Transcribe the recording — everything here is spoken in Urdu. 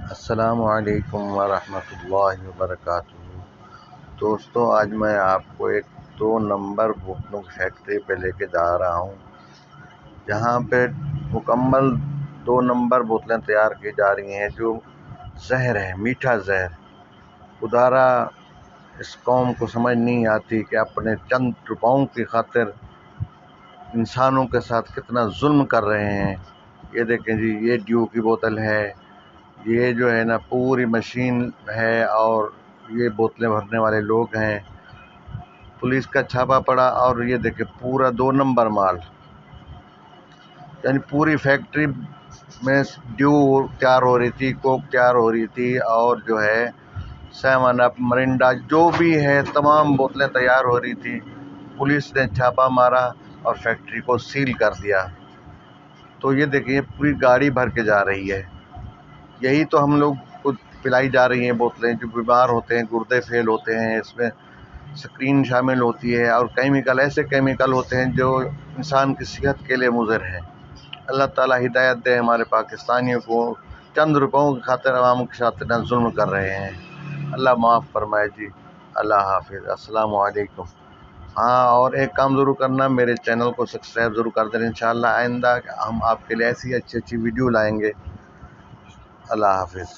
السلام علیکم ورحمۃ اللہ وبرکاتہ۔ دوستو، آج میں آپ کو ایک 2 نمبر بوتلوں کی فیکٹری پہ لے کے جا رہا ہوں، جہاں پہ مکمل 2 نمبر بوتلیں تیار کی جا رہی ہیں جو زہر ہے، میٹھا زہر۔ خدارا اس قوم کو سمجھ نہیں آتی کہ اپنے چند روپوں کی خاطر انسانوں کے ساتھ کتنا ظلم کر رہے ہیں۔ یہ دیکھیں جی، یہ ڈیو کی بوتل ہے، یہ جو ہے نا پوری مشین ہے، اور یہ بوتلیں بھرنے والے لوگ ہیں۔ پولیس کا چھاپا پڑا اور یہ دیکھیں پورا 2 نمبر مال، یعنی پوری فیکٹری میں ڈیو تیار ہو رہی تھی، کوک تیار ہو رہی تھی، اور جو ہے 7 اپ، مرنڈا جو بھی ہے تمام بوتلیں تیار ہو رہی تھی۔ پولیس نے چھاپا مارا اور فیکٹری کو سیل کر دیا۔ تو یہ دیکھیے پوری گاڑی بھر کے جا رہی ہے۔ یہی تو ہم لوگ کو پلائی جا رہی ہیں بوتلیں، جو بیمار ہوتے ہیں، گردے فیل ہوتے ہیں، اس میں سکرین شامل ہوتی ہے، اور کیمیکل ایسے کیمیکل ہوتے ہیں جو انسان کی صحت کے لیے مضر ہیں۔ اللہ تعالیٰ ہدایت دے ہمارے پاکستانیوں کو، چند روپوں کی خاطر عوام کے ساتھ اتنا ظلم کر رہے ہیں۔ اللہ معاف فرمائے جی۔ اللہ حافظ، السلام علیکم۔ ہاں، اور ایک کام ضرور کرنا، میرے چینل کو سبسکرائب ضرور کر دینا۔ انشاءاللہ آئندہ ہم آپ کے لیے ایسی اچھی ویڈیو لائیں گے۔ اللہ حافظ۔